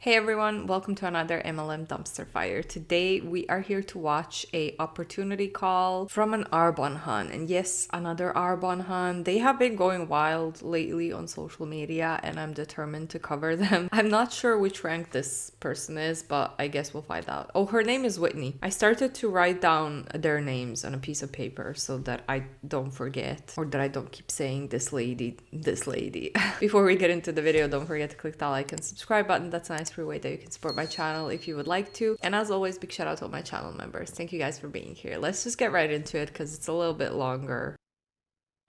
Hey everyone, welcome to another MLM Dumpster Fire. Today we are here to watch a opportunity call from an Arbonne hun. And yes, another Arbonne hun. They have been going wild lately on social media and I'm determined to cover them. I'm not sure which rank this person is, but I guess we'll find out. Oh, her name is Whitney. I started to write down their names on a piece of paper so that I don't forget or that I don't keep saying this lady, this lady. Before we get into the video, don't forget to click that like and subscribe button. That's a nice free way that you can support my channel if you would like to. And as always, big shout out to all my channel members. Thank you guys for being here. Let's just get right into it because it's a little bit longer.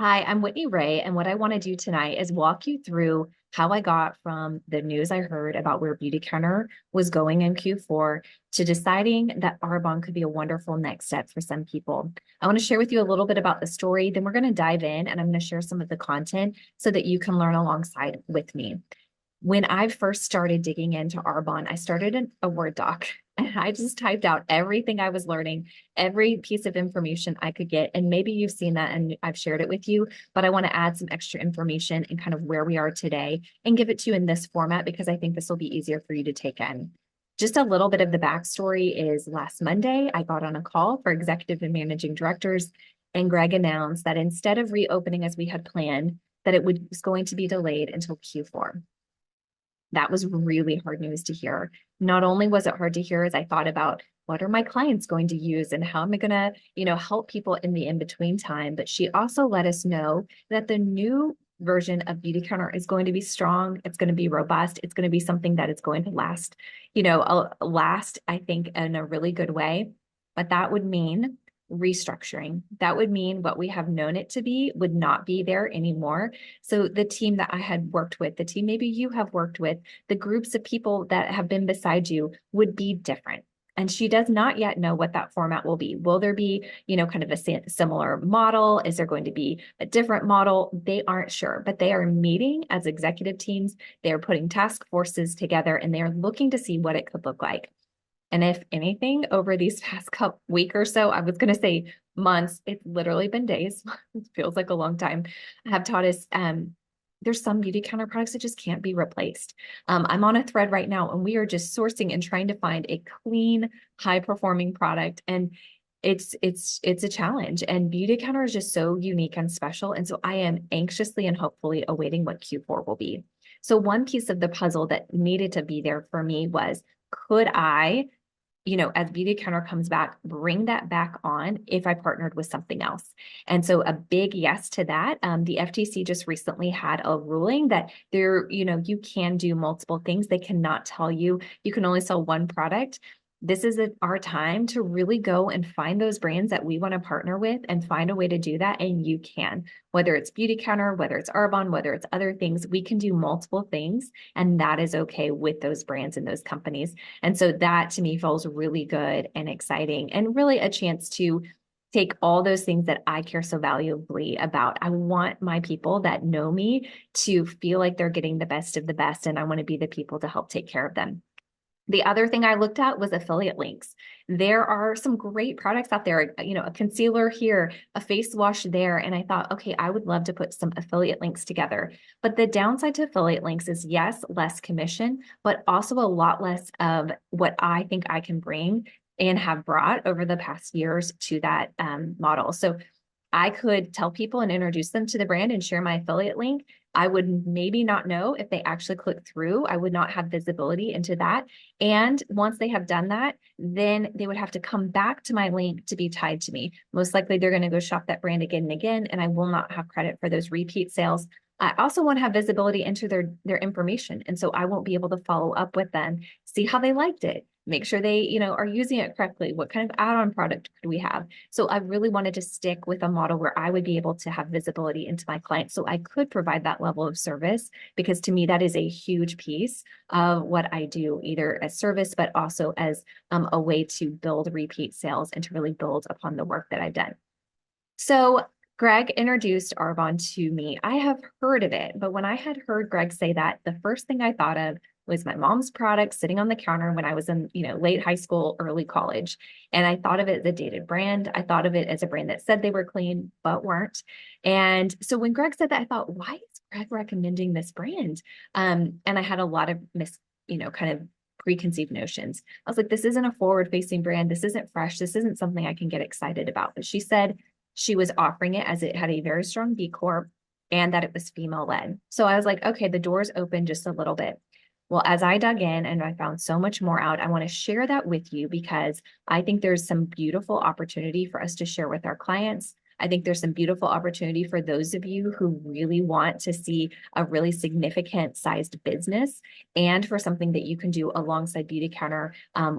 Hi, I'm Whitney Ray, and what I want to do tonight is walk you through how I got from the news I heard about where Beauty Counter was going in Q4 to deciding that Arbonne could be a wonderful next step for some people. I want to share with you a little bit about the story, then we're going to dive in and I'm going to share some of the content so that you can learn alongside with me. When I first started digging into Arbonne, I started in a Word doc and I just typed out everything I was learning, every piece of information I could get. And maybe you've seen that and I've shared it with you, but I want to add some extra information and kind of where we are today and give it to you in this format because I think this will be easier for you to take in. Just a little bit of the backstory is last Monday, I got on a call for executive and managing directors, and Greg announced that instead of reopening as we had planned, that was going to be delayed until Q4. That was really hard news to hear. Not only was it hard to hear as I thought about what are my clients going to use and how am I going to, help people in the in-between time, but she also let us know that the new version of Beauty Counter is going to be strong. It's going to be robust. It's going to be something that is going to last, last, I think, in a really good way. But that would mean restructuring. That would mean what we have known it to be would not be there anymore. So the team that I had worked with, the team maybe you have worked with, the groups of people that have been beside you would be different. And she does not yet know what that format will be. Will there be, kind of a similar model? Is there going to be a different model? They aren't sure, but they are meeting as executive teams. They are putting task forces together and they are looking to see what it could look like. And if anything, over these past couple week or so, I was going to say months, it's literally been days. It feels like a long time. Have taught us there's some beauty counter products that just can't be replaced. I'm on a thread right now, and we are just sourcing and trying to find a clean, high performing product. And it's a challenge. And beauty counter is just so unique and special. And so I am anxiously and hopefully awaiting what Q4 will be. So one piece of the puzzle that needed to be there for me was, could I, as Beauty Counter comes back, bring that back on if I partnered with something else? And so a big yes to that. The FTC just recently had a ruling that you can do multiple things. They cannot tell you you can only sell one product. This is our time to really go and find those brands that we want to partner with and find a way to do that. And you can, whether it's Beauty Counter, whether it's Arbonne, whether it's other things, we can do multiple things. And that is okay with those brands and those companies. And so that to me feels really good and exciting and really a chance to take all those things that I care so valuably about. I want my people that know me to feel like they're getting the best of the best, and I want to be the people to help take care of them. The other thing I looked at was affiliate links. There are some great products out there, a concealer here, a face wash there. And I thought, okay, I would love to put some affiliate links together. But the downside to affiliate links is yes, less commission, but also a lot less of what I think I can bring and have brought over the past years to that model. So I could tell people and introduce them to the brand and share my affiliate link. I would maybe not know if they actually click through. I would not have visibility into that. And once they have done that, then they would have to come back to my link to be tied to me. Most likely they're going to go shop that brand again and again, and I will not have credit for those repeat sales. I also want to have visibility into their information. And so I won't be able to follow up with them, see how they liked it, make sure they, are using it correctly. What kind of add-on product could we have? So I really wanted to stick with a model where I would be able to have visibility into my clients so I could provide that level of service, because to me, that is a huge piece of what I do, either as service, but also as a way to build repeat sales and to really build upon the work that I've done. So Greg introduced Arbonne to me. I have heard of it, but when I had heard Greg say that, the first thing I thought of was my mom's product sitting on the counter when I was in, late high school, early college. And I thought of it as a dated brand. I thought of it as a brand that said they were clean, but weren't. And so when Greg said that, I thought, why is Greg recommending this brand? And I had a lot of kind of preconceived notions. I was like, this isn't a forward-facing brand. This isn't fresh. This isn't something I can get excited about. But she said she was offering it as it had a very strong B Corp and that it was female-led. So I was like, okay, the door's open just a little bit. Well, as I dug in and I found so much more out, I want to share that with you because I think there's some beautiful opportunity for us to share with our clients. I think there's some beautiful opportunity for those of you who really want to see a really significant sized business and for something that you can do alongside Beauty Counter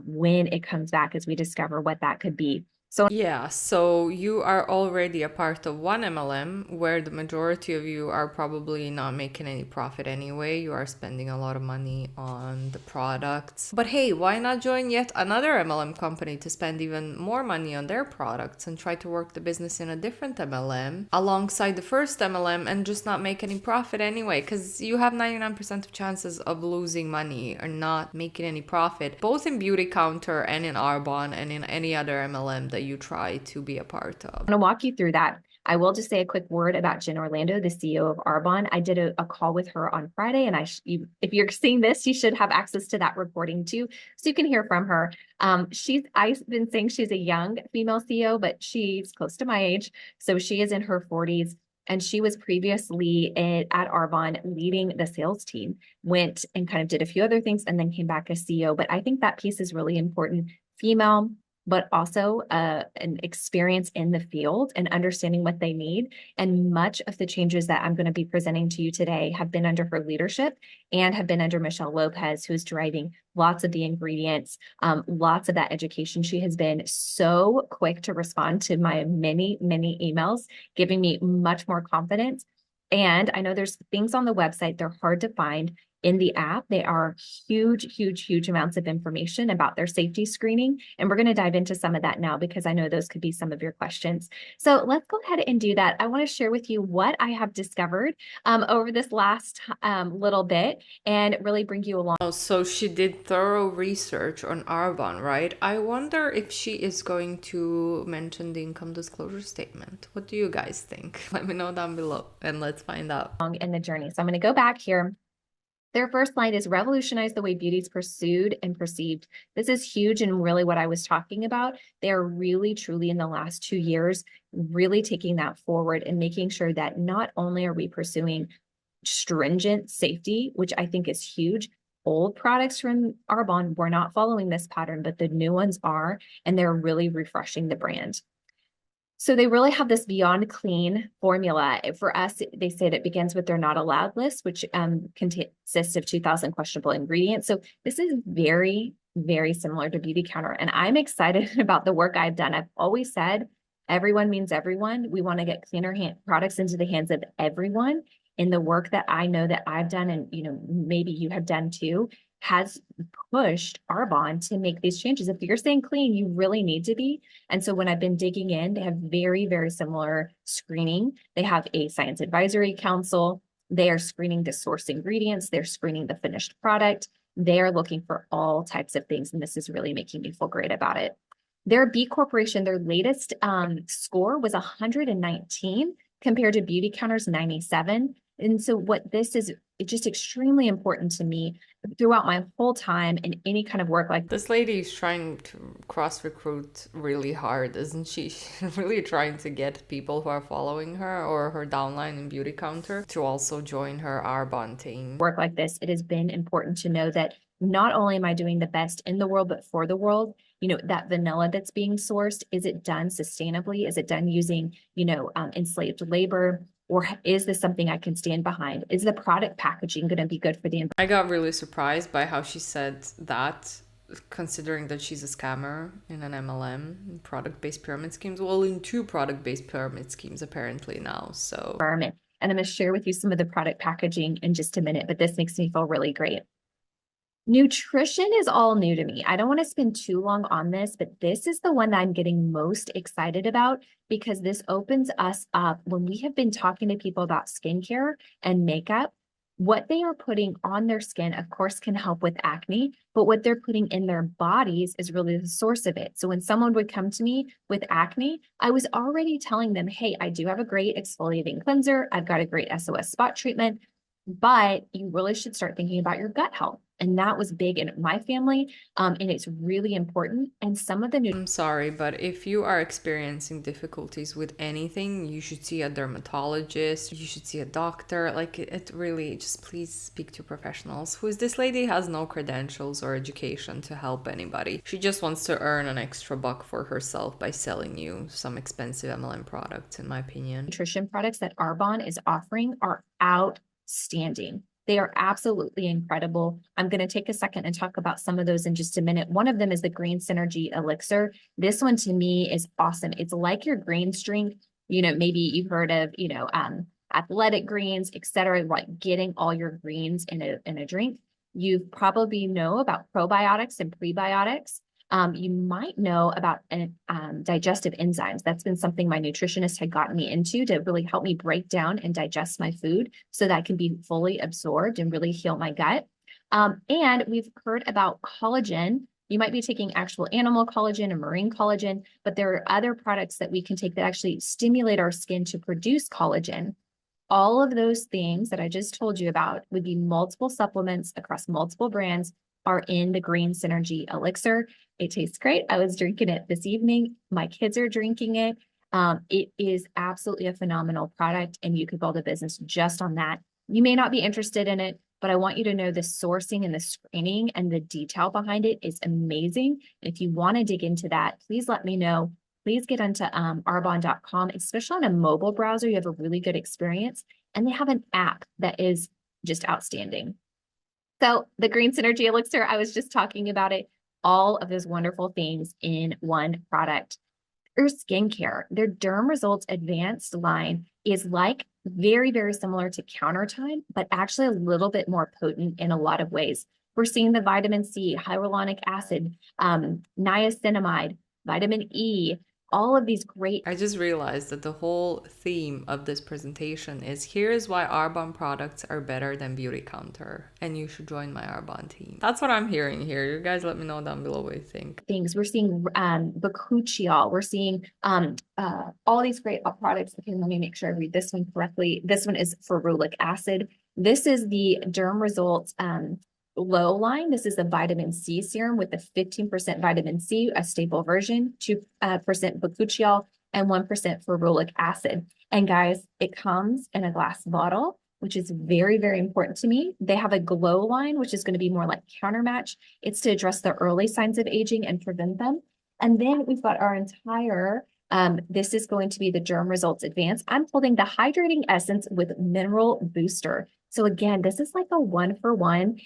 when it comes back as we discover what that could be. So Yeah, so you are already a part of one MLM where the majority of you are probably not making any profit anyway. You are spending a lot of money on the products. But hey, why not join yet another MLM company to spend even more money on their products and try to work the business in a different MLM alongside the first MLM and just not make any profit anyway? Because you have 99% of chances of losing money or not making any profit, both in Beauty Counter and in Arbonne and in any other MLM that you try to be a part of. I'm going to walk you through that. I will just say a quick word about Jen Orlando, the CEO of Arbonne. I did a call with her on Friday, and if you're seeing this, you should have access to that recording too, so you can hear from her. I've been saying she's a young female CEO, but she's close to my age, so she is in her 40s. And she was previously at Arbonne leading the sales team, went and kind of did a few other things, and then came back as CEO. But I think that piece is really important. Female, but also an experience in the field and understanding what they need. And much of the changes that I'm going to be presenting to you today have been under her leadership and have been under Michelle Lopez, who's driving lots of the ingredients, lots of that education. She has been so quick to respond to my many, many emails, giving me much more confidence. And I know there's things on the website, they're hard to find. In the app, they are huge, huge, huge amounts of information about their safety screening. And we're going to dive into some of that now because I know those could be some of your questions. So let's go ahead and do that. I want to share with you what I have discovered over this last little bit and really bring you along. Oh, so she did thorough research on Arbonne, right? I wonder if she is going to mention the income disclosure statement. What do you guys think? Let me know down below and let's find out. In the journey. So I'm going to go back here. Their first line is revolutionize the way beauty is pursued and perceived. This is huge and really what I was talking about. They are really, truly in the last 2 years, really taking that forward and making sure that not only are we pursuing stringent safety, which I think is huge. Old products from Arbonne were not following this pattern, but the new ones are, and they're really refreshing the brand. So they really have this Beyond Clean formula. For us, they say that it begins with their not allowed list, which consists of 2,000 questionable ingredients. So this is very, very similar to Beauty Counter. And I'm excited about the work I've done. I've always said everyone means everyone. We want to get cleaner products into the hands of everyone. And the work that I know that I've done, and maybe you have done too, has pushed Arbonne to make these changes. If you're saying clean, you really need to be. And so when I've been digging in, they have very, very similar screening. They have a science advisory council. They are screening the source ingredients. They're screening the finished product. They are looking for all types of things. And this is really making me feel great about it. Their B Corporation, their latest score was 119 compared to Beauty Counter's 97. And so what this is, it's just extremely important to me throughout my whole time in any kind of work like this. Lady is trying to cross recruit really hard, isn't she? She's really trying to get people who are following her or her downline in Beauty Counter to also join her Arbonne team. Work like this, it has been important to know that not only am I doing the best in the world, but for the world. That vanilla that's being sourced, is it done sustainably? Is it done using, enslaved labor? Or is this something I can stand behind? Is the product packaging going to be good for the environment? I got really surprised by how she said that, considering that she's a scammer in an MLM, product-based pyramid schemes. Well, in 2 product-based pyramid schemes apparently now, so. And I'm going to share with you some of the product packaging in just a minute, but this makes me feel really great. Nutrition is all new to me. I don't want to spend too long on this, but this is the one that I'm getting most excited about because this opens us up when we have been talking to people about skincare and makeup. What they are putting on their skin, of course, can help with acne, but what they're putting in their bodies is really the source of it. So when someone would come to me with acne, I was already telling them, hey, I do have a great exfoliating cleanser. I've got a great SOS spot treatment, but you really should start thinking about your gut health. And that was big in my family. And it's really important. And some of the I'm sorry, but if you are experiencing difficulties with anything, you should see a dermatologist, you should see a doctor. Like, it really, just please speak to professionals. Who is this lady? Has no credentials or education to help anybody. She just wants to earn an extra buck for herself by selling you some expensive MLM products, in my opinion. nutrition products that Arbonne is offering are outstanding. They are absolutely incredible. I'm going to take a second and talk about some of those in just a minute. One of them is the Green Synergy Elixir. This one to me is awesome. It's like your greens drink. Maybe you've heard of, athletic greens, et cetera, like getting all your greens in a drink. You probably know about probiotics and prebiotics. You might know about digestive enzymes. That's been something my nutritionist had gotten me into to really help me break down and digest my food so that I can be fully absorbed and really heal my gut. And we've heard about collagen. You might be taking actual animal collagen and marine collagen, but there are other products that we can take that actually stimulate our skin to produce collagen. All of those things that I just told you about would be multiple supplements across multiple brands are in the Green Synergy Elixir. It tastes great. I was drinking it this evening. My kids are drinking it. It is absolutely a phenomenal product, and you could build a business just on that. You may not be interested in it, but I want you to know the sourcing and the screening and the detail behind it is amazing. If you want to dig into that, please let me know. Please get onto arbonne.com, especially on a mobile browser. You have a really good experience, and they have an app that is just outstanding. So the Green Synergy Elixir, I was just talking about it, all of those wonderful things in one product. Their skincare, their Derm Results Advanced line is like very, very similar to Countertime, but actually a little bit more potent in a lot of ways. We're seeing the vitamin C, hyaluronic acid, niacinamide, vitamin E, all of these great. I just realized that the whole theme of this presentation is here is why Arbonne products are better than Beautycounter, and you should join my Arbonne team. That's what I'm hearing here. You guys let me know down below what you think. Things we're seeing bakuchiol, we're seeing all these great products. Okay, let me make sure I read this one correctly. This one is ferulic acid. This is the Derm Results low line. This is a vitamin C serum with a 15% vitamin C, a stable version, 2% bakuchiol, and 1% ferulic acid. And guys, it comes in a glass bottle, which is very, very important to me. They have a glow line, which is going to be more like Countermatch. It's to address the early signs of aging and prevent them. And then we've got our entire, this is going to be the Derm Results Advanced. I'm holding the Hydrating Essence with Mineral Booster. So again, this is like a 1-for-1.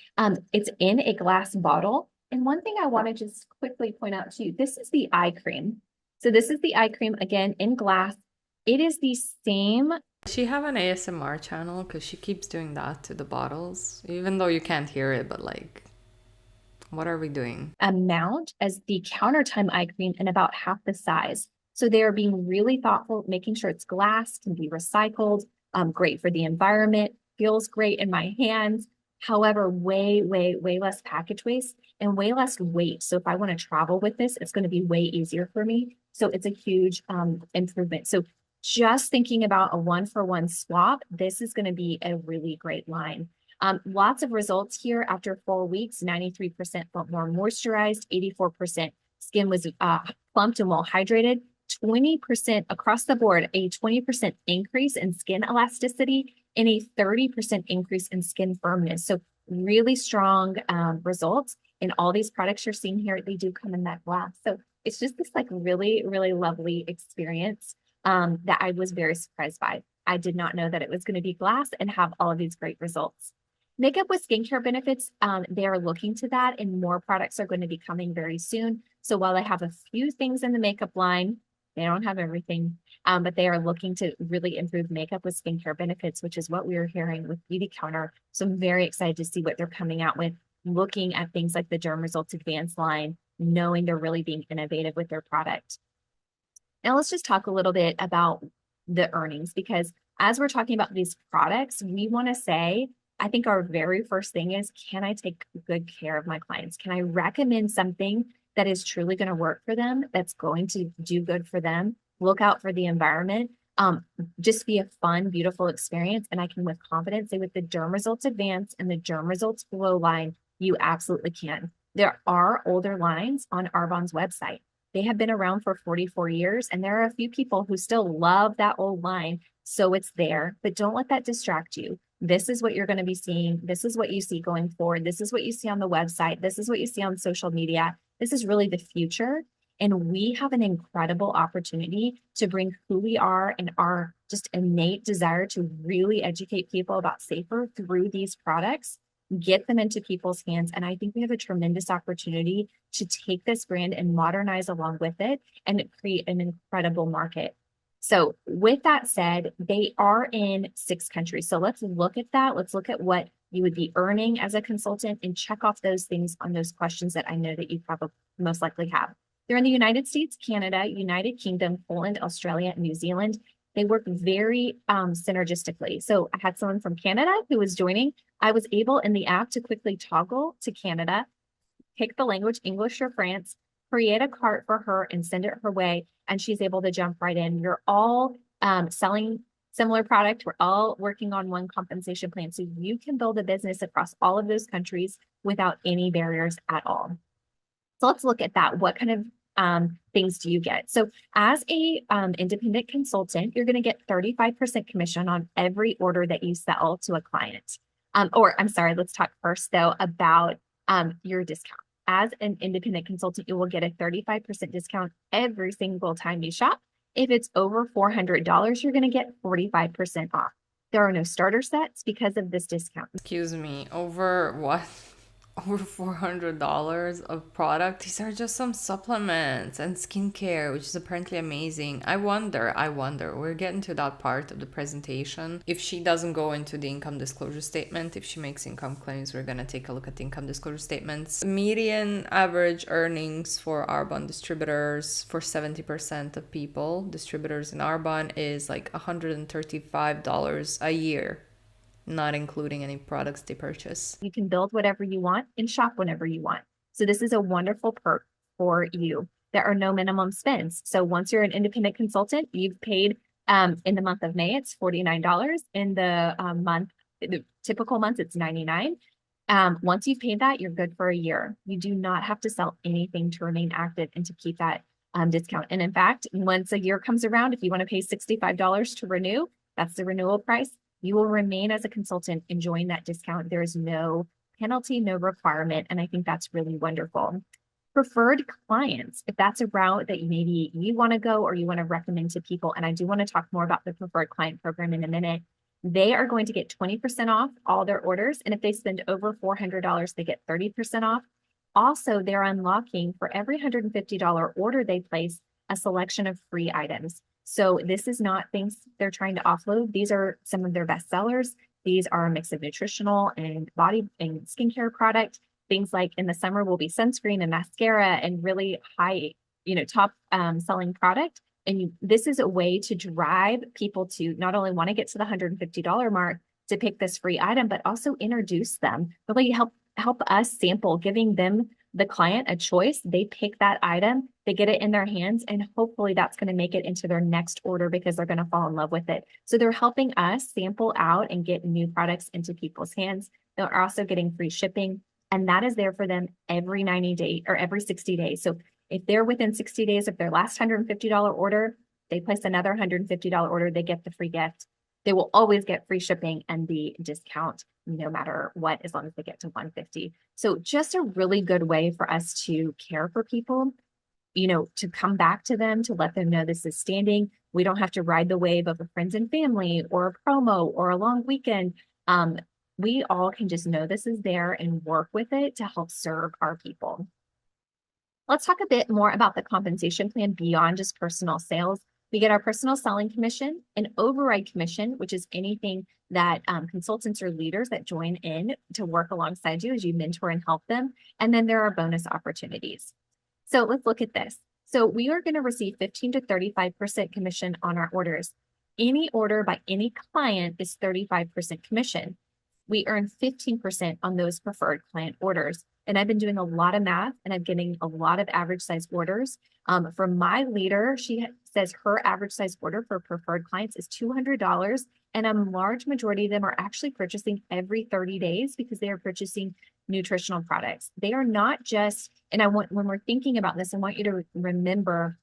It's in a glass bottle. And one thing I want to just quickly point out to you, this is the eye cream. So this is the eye cream, again, in glass. It is the same. Does she have an ASMR channel? Because she keeps doing that to the bottles, even though you can't hear it, but like, what are we doing? Amount as the Countertime eye cream and about half the size. So they are being really thoughtful, making sure it's glass, can be recycled, great for the environment, feels great in my hands. However, way, way, way less package waste and way less weight. So if I want to travel with this, it's going to be way easier for me. So it's a huge improvement. So just thinking about a 1-for-1 swap, this is going to be a really great line. Lots of results here after 4 weeks. 93% felt more moisturized, 84% skin was plumped and well hydrated, 20% across the board, a 20% increase in skin elasticity and a 30% increase in skin firmness. So really strong results in all these products you're seeing here. They do come in that glass. So it's just this like really, really lovely experience that I was very surprised by. I did not know that it was going to be glass and have all of these great results. Makeup with skincare benefits, they are looking to that, and more products are going to be coming very soon. So while I have a few things in the makeup line, they don't have everything, but they are looking to really improve makeup with skincare benefits, which is what we are hearing with Beautycounter. So I'm very excited to see what they're coming out with, looking at things like the Derm Results Advanced line, knowing they're really being innovative with their product. Now let's just talk a little bit about the earnings, because as we're talking about these products, we want to say, I think our very first thing is, can I take good care of my clients? Can I recommend something that is truly going to work for them, that's going to do good for them, look out for the environment, just be a fun, beautiful experience? And I can with confidence say with the Derm Results Advanced and the Derm Results Glow line, you absolutely can. There are older lines on Arbonne's website. They have been around for 44 years, and there are a few people who still love that old line. So it's there, but don't let that distract you. This is what you're going to be seeing. This is what you see going forward. This is what you see on the website. This is what you see on social media. This is really the future. And we have an incredible opportunity to bring who we are and our just innate desire to really educate people about safer through these products, get them into people's hands. And I think we have a tremendous opportunity to take this brand and modernize along with it and create an incredible market. So with that said, they are in 6 countries. So let's look at that. Let's look at what you would be earning as a consultant and check off those things on those questions that I know that you probably most likely have. They're in the United States, Canada, United Kingdom, Poland, Australia, and New Zealand. They work very synergistically. So I had someone from Canada who was joining. I was able in the app to quickly toggle to Canada, pick the language, English or France, create a cart for her and send it her way. And she's able to jump right in. You're all selling similar product. We're all working on one compensation plan. So you can build a business across all of those countries without any barriers at all. So let's look at that. What kind of things do you get? So as a independent consultant, you're going to get 35% commission on every order that you sell to a client. I'm sorry, let's talk first though about your discount. As an independent consultant, you will get a 35% discount every single time you shop. If it's over $400, you're going to get 45% off. There are no starter sets because of this discount. Excuse me, over what? Over $400 of product. These are just some supplements and skincare, which is apparently amazing. I wonder, we're getting to that part of the presentation. If she doesn't go into the income disclosure statement, if she makes income claims, we're going to take a look at the income disclosure statements. Median average earnings for Arbonne distributors for 70% of people, distributors in Arbonne, is like $135 a year, not including any products they purchase. You can build whatever you want and shop whenever you want. So this is a wonderful perk for you. There are no minimum spends. So once you're an independent consultant, you've paid in the month of May, it's $49. In the typical months, it's $99. Once you've paid that, you're good for a year. You do not have to sell anything to remain active and to keep that discount. And in fact, once a year comes around, if you want to pay $65 to renew, that's the renewal price. You will remain as a consultant enjoying that discount. There is no penalty, no requirement. And I think that's really wonderful. Preferred clients, if that's a route that maybe you want to go or you want to recommend to people, and I do want to talk more about the preferred client program in a minute, they are going to get 20% off all their orders. And if they spend over $400, they get 30% off. Also, they're unlocking for every $150 order they place a selection of free items. So this is not things they're trying to offload. These are some of their best sellers. These are a mix of nutritional and body and skincare product. Things like in the summer will be sunscreen and mascara and really high, top selling product. And this is a way to drive people to not only want to get to the $150 mark to pick this free item, but also introduce them, really help us sample, giving them the client a choice. They pick that item, they get it in their hands, and hopefully that's going to make it into their next order because they're going to fall in love with it. So they're helping us sample out and get new products into people's hands. They're also getting free shipping, and that is there for them every 90 days or every 60 days. So if they're within 60 days of their last $150 order, they place another $150 order, they get the free gift. They will always get free shipping and the discount no matter what, as long as they get to 150. So just a really good way for us to care for people, to come back to them, to let them know this is standing. We don't have to ride the wave of a friends and family or a promo or a long weekend. We all can just know this is there and work with it to help serve our people. Let's talk a bit more about the compensation plan beyond just personal sales. We get our personal selling commission, an override commission, which is anything that consultants or leaders that join in to work alongside you as you mentor and help them. And then there are bonus opportunities. So let's look at this. So we are going to receive 15 to 35% commission on our orders. Any order by any client is 35% commission. We earn 15% on those preferred client orders. And I've been doing a lot of math and I'm getting a lot of average size orders. From my leader, she says her average size order for preferred clients is $200. And a large majority of them are actually purchasing every 30 days because they are purchasing nutritional products. They are not just, and when we're thinking about this, I want you to remember.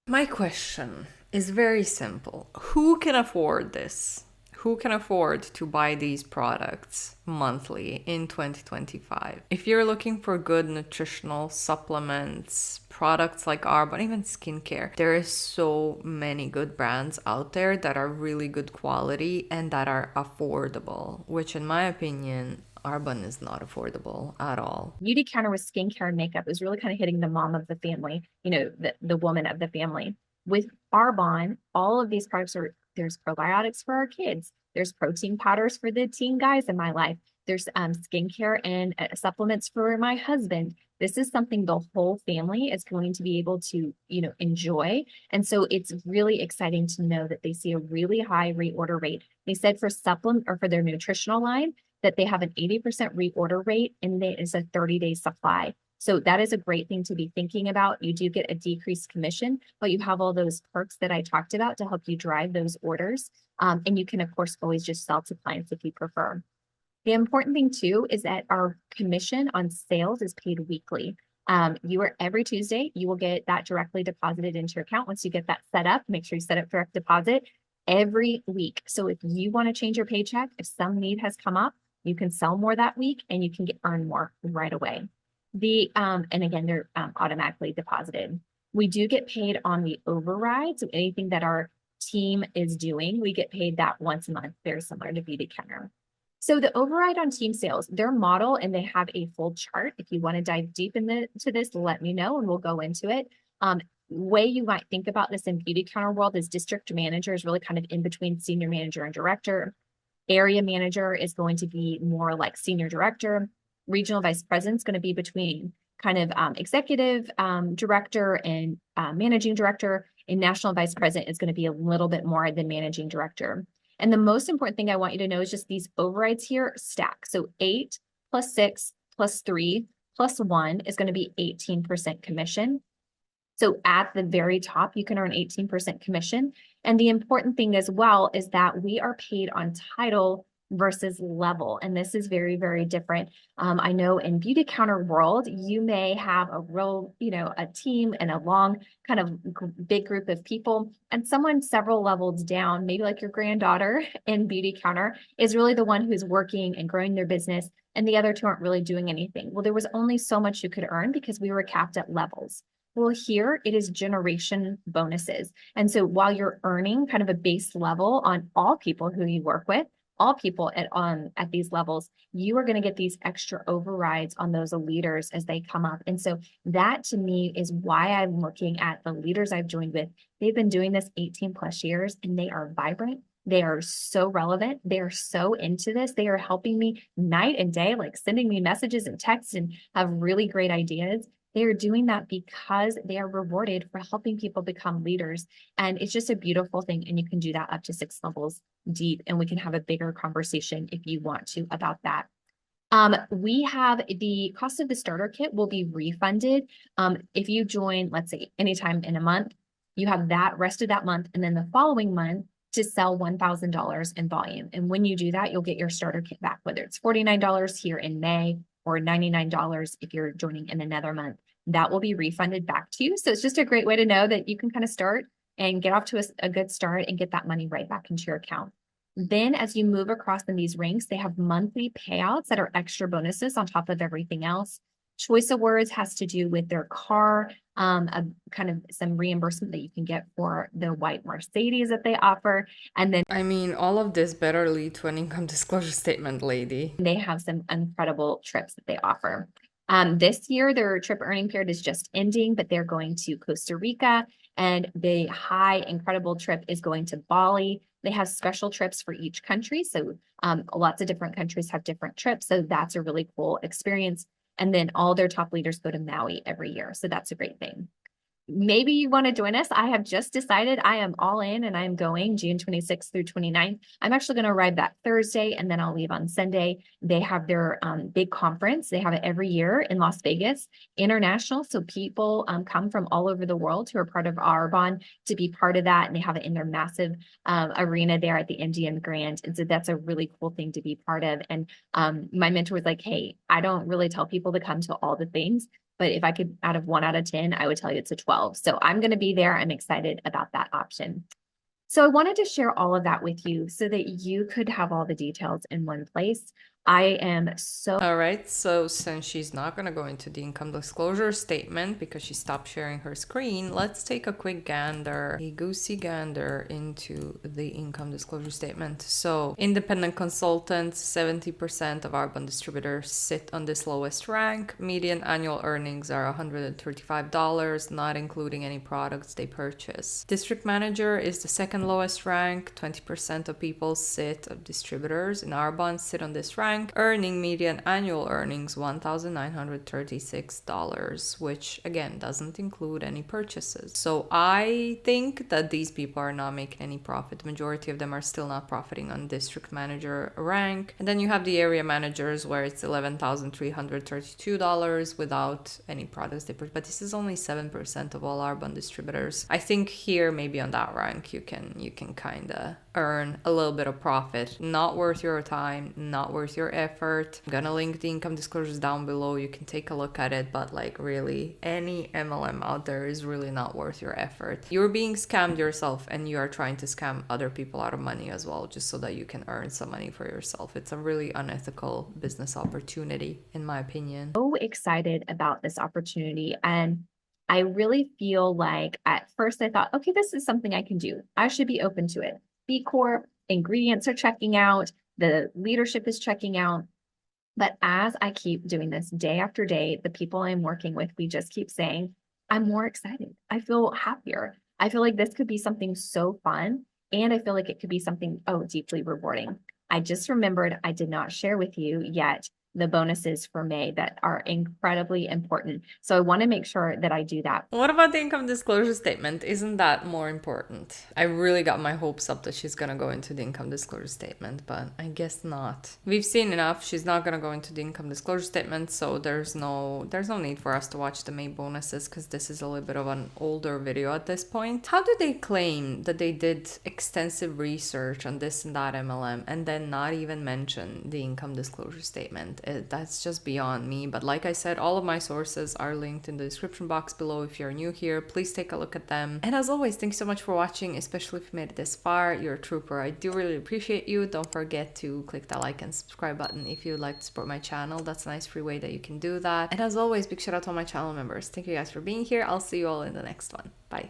My question is very simple. Who can afford this? Who can afford to buy these products monthly in 2025? If you're looking for good nutritional supplements, products like Arbonne, even skincare, there is so many good brands out there that are really good quality and that are affordable, which in my opinion, Arbonne is not affordable at all. Beauty counter with skincare and makeup is really kind of hitting the mom of the family, the woman of the family. With Arbonne, all of these products there's probiotics for our kids. There's protein powders for the teen guys in my life. There's skincare and supplements for my husband. This is something the whole family is going to be able to, enjoy. And so it's really exciting to know that they see a really high reorder rate. They said for supplement or for their nutritional line, that they have an 80% reorder rate and it is a 30-day supply. So that is a great thing to be thinking about. You do get a decreased commission, but you have all those perks that I talked about to help you drive those orders. And you can, of course, always just sell to clients if you prefer. The important thing too is that our commission on sales is paid weekly. Every Tuesday, you will get that directly deposited into your account. Once you get that set up, make sure you set up direct deposit every week. So if you want to change your paycheck, if some need has come up, you can sell more that week and you can earn more right away. And again, they're automatically deposited. We do get paid on the override. So anything that our team is doing, we get paid that once a month, very similar to Beauty Counter. So the override on team sales, their model, and they have a full chart. If you want to dive deep into this, let me know and we'll go into it. Way you might think about this in Beauty Counter world is district manager is really kind of in between senior manager and director. Area manager is going to be more like senior director. Regional vice president is going to be between kind of executive director and managing director. And national vice president is going to be a little bit more than managing director. And the most important thing I want you to know is just these overrides here stack. So 8 plus 6 plus 3 plus 1 is going to be 18% commission. So at the very top, you can earn 18% commission. And the important thing as well is that we are paid on title versus level. And this is very, very different. I know in Beauty Counter world, you may have a real, a team and a long kind of big group of people, and someone several levels down, maybe like your granddaughter in Beauty Counter, is really the one who's working and growing their business, and the other two aren't really doing anything. Well, there was only so much you could earn because we were capped at levels. Well, here it is generation bonuses. And so while you're earning kind of a base level on all people who you work with, all people at these levels, you are going to get these extra overrides on those leaders as they come up. And so that to me is why I'm looking at the leaders I've joined with. They've been doing this 18 plus years and they are vibrant. They are so relevant. They are so into this. They are helping me night and day, like sending me messages and texts and have really great ideas. They are doing that because they are rewarded for helping people become leaders. And it's just a beautiful thing. And you can do that up to 6 levels deep. And we can have a bigger conversation if you want to about that. We have the cost of the starter kit will be refunded. If you join, let's say anytime in a month, you have that rest of that month. And then the following month to sell $1,000 in volume. And when you do that, you'll get your starter kit back, whether it's $49 here in May or $99 if you're joining in another month. That will be refunded back to you. So it's just a great way to know that you can kind of start and get off to a good start and get that money right back into your account. Then as you move across in these ranks, they have monthly payouts that are extra bonuses on top of everything else. Choice Awards has to do with their car, a kind of some reimbursement that you can get for the white Mercedes that they offer. And then I mean, all of this better lead to an income disclosure statement, lady. they have some incredible trips that they offer. This year, their trip earning period is just ending, but they're going to Costa Rica, and the high incredible trip is going to Bali. They have special trips for each country. So lots of different countries have different trips. So that's a really cool experience. And then all their top leaders go to Maui every year. So that's a great thing. maybe you want to join us. I have just decided I am all in and I'm going June 26th through 29th. I'm actually going to arrive that Thursday and then I'll leave on Sunday. They have their big conference. They have it every year in Las Vegas, international. So people come from all over the world who are part of Arbonne to be part of that. And they have it in their massive arena there at the MGM Grand. And so that's a really cool thing to be part of. And my mentor was like, hey, I don't really tell people to come to all the things, but if I could, out of 1 out of 10, I would tell you it's a 12. So I'm going to be there. I'm excited about that option. So I wanted to share all of that with you so that you could have all the details in one place. I am so All right, so since she's not going to go into the income disclosure statement because she stopped sharing her screen, let's take a quick gander, a goosey gander into the income disclosure statement. So independent consultants, 70% of Arbonne distributors sit on this lowest rank. Median annual earnings are $135, not including any products they purchase. District manager is the second lowest rank. 20% of people of distributors in Arbonne sit on this rank, earning median annual earnings $1,936, which again doesn't include any purchases. So I think that these people are not making any profit. The majority of them are still not profiting on district manager rank. And then you have the area managers where it's $11,332 without any products they purchase. But this is only 7% of all Arbonne distributors. I think here maybe on that rank you can kind of earn a little bit of profit. Not worth your time, not worth your effort. I'm gonna link the income disclosures down below. You can take a look at it, but like really any MLM out there is really not worth your effort. You're being scammed yourself and you are trying to scam other people out of money as well, just so that you can earn some money for yourself. It's a really unethical business opportunity, in my opinion. so excited about this opportunity. And I really feel like at first I thought, okay, this is something I can do. I should be open to it. B Corp, ingredients are checking out, the leadership is checking out. But as I keep doing this day after day, the people I'm working with, we just keep saying, I'm more excited. I feel happier. I feel like this could be something so fun. And I feel like it could be something, deeply rewarding. I just remembered I did not share with you yet the bonuses for May that are incredibly important. So I want to make sure that I do that. What about the income disclosure statement? Isn't that more important? I really got my hopes up that she's gonna go into the income disclosure statement, but I guess not. We've seen enough. She's not gonna go into the income disclosure statement, so there's no need for us to watch the May bonuses because this is a little bit of an older video at this point. How do they claim that they did extensive research on this and that MLM and then not even mention the income disclosure statement? That's just beyond me. But like I said, all of my sources are linked in the description box below. If you're new here, please take a look at them. And as always, thanks so much for watching, especially if you made it this far. You're a trooper. I do really appreciate you. Don't forget to click that like and subscribe button if you'd like to support my channel. That's a nice free way that you can do that. And as always, big shout out to all my channel members. Thank you guys for being here. I'll see you all in the next one. Bye.